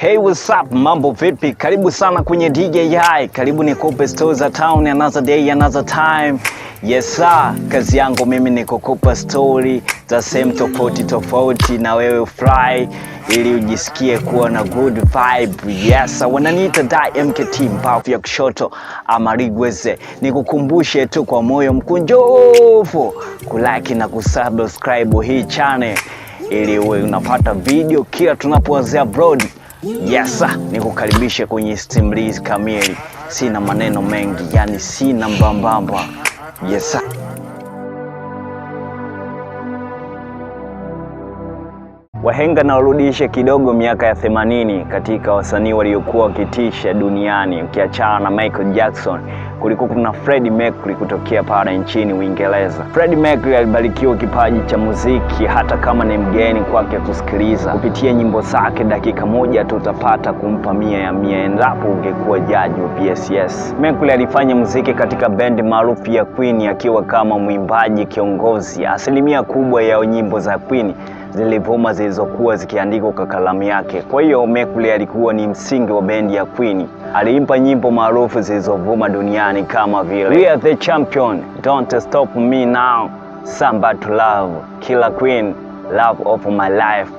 Hey, what's up? Mambo vipi? Karibu sana kwenye DJI. Karibu nikupe stories za town, another day, another time. Yes sir, kazi yangu mimi ni kukupa story za sehemu tofauti tofauti na wewe fly ili ujisikie kuwa na good vibe. Yes, wananiita DMKT mbavu ya kushoto ama Rigweze. Nikukumbushe tu kwa moyo mkunjofu kulike na kusubscribe hii channel ili uwe unapata video kila tunapoanzia upload. Yes, nikukaribishe kwenye simulizi kamili. Sina maneno mengi, yani sina mbambamba. Yes. Wahenga na warudishe kidogo miaka ya 80 katika wasanii waliokuwa wakitisha duniani. Ukiachana na Michael Jackson, kulikuwa kuna Freddie Mercury kutokea pale nchini Uingereza. Freddie Mercury alibarikiwa kipaji cha muziki hata kama ni mgeni kwake kusikiliza. Kupitia nyimbo zake dakika moja tu utapata kumpa 100 ya 100 endapo ungekuwa jaji wa PSS. Mercury alifanya muziki katika bendi maarufu ya Queen akiwa kama mwimbaji kiongozi. Asilimia kubwa ya nyimbo za Queen zilivuma zilizokuwa zikiandikwa kwa kalamu yake. Kwa hiyo Mercury alikuwa ni msingi wa bendi ya Queen. Aliimba nyimbo maarufu zilizovuma duniani kama vile We Are The Champion, Don't Stop Me Now, Somebody to Love, Killer Queen, Love of My Life.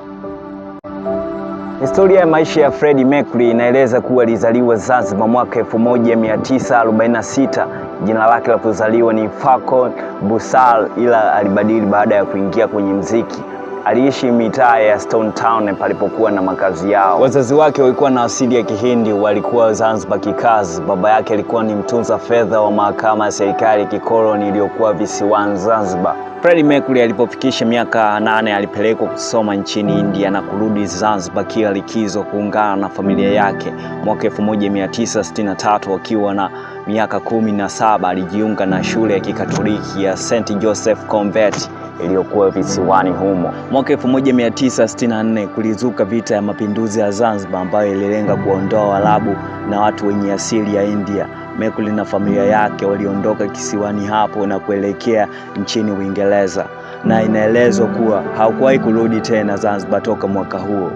Historia ya maisha ya Freddie Mercury inaeleza kuwa alizaliwa Zanzibar mwaka 1946. Jina lake la kuzaliwa ni Falcon Busal, ila alibadili baada ya kuingia kwenye muziki. Aliishi mitaa ya Stone Town palipokuwa na makazi yao. Wazazi wake walikuwa na asili ya Kihindi, walikuwa Zanzibar kikazi. Baba yake alikuwa ni mtunza fedha wa mahakama ya serikali kikoloni iliyokuwa visiwani Zanzibar. Freddie Mercury alipofikisha miaka 8 alipelekwa kusoma nchini India na kurudi Zanzibar kila likizo kuungana na familia yake. Mwaka 1963 akiwa na miaka 17 alijiunga na shule ya Kikatoliki ya St. Joseph Convent iliyokuwa visiwani humo. Mwaka 1964 kulizuka vita ya mapinduzi ya Zanzibar ambayo ililenga kuondoa Waarabu na watu wenye asili ya India. Mercury na familia yake waliondoka kisiwani hapo na kuelekea nchini Uingereza, na inaelezwa kuwa hakuwahi kurudi tena Zanzibar toka mwaka huo.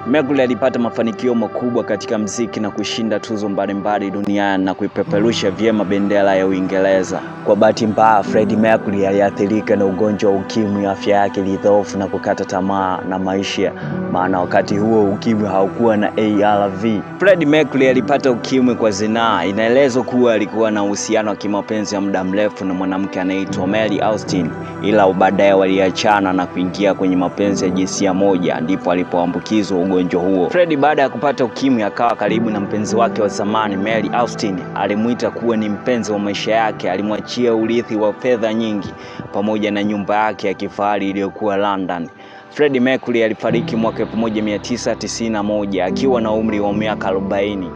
Mercury alipata mafanikio makubwa katika muziki na kushinda tuzo mbalimbali duniani na kuipeperusha vyema bendera ya Uingereza. Kwa bahati mbaya, Freddie Mercury aliathirika na ugonjwa wa ukimwi. Afya yake ilidhoofu na kukata tamaa na maisha, maana wakati huo ukimwi haukuwa na ARV. Freddie Mercury alipata ukimwi kwa zinaa. Inaelezwa kuwa alikuwa na uhusiano wa kimapenzi ya muda mrefu na mwanamke anaitwa Mary Austin, ila baadaye waliachana na kuingia kwenye mapenzi ya jinsia moja, ndipo alipoambukizwa ugonjwa huo. Freddie baada ya kupata ukimwi akawa karibu na mpenzi wake wa zamani Mary Austin. Alimuita kuwa ni mpenzi wa maisha yake. Alimwachia urithi wa fedha nyingi pamoja na nyumba yake ya kifahari iliyokuwa London. Freddie Mercury alifariki mwaka 1991 akiwa na umri wa miaka 40.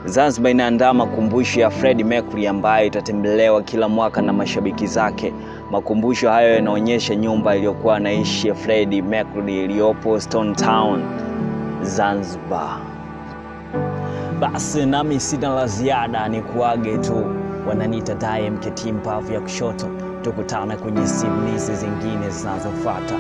Zanzibar inaandaa makumbusho ya Freddie Mercury ambayo itatembelewa kila mwaka na mashabiki zake. Makumbusho hayo yanaonyesha nyumba iliyokuwa anaishi Freddie Mercury iliyopo Stone Town, Zanzibar. Basi nami sina la ziada, ni kuage tu. Wananiita DMKT mbavu ya kushoto. Tukutane kwenye simulizi zingine zinazofuata.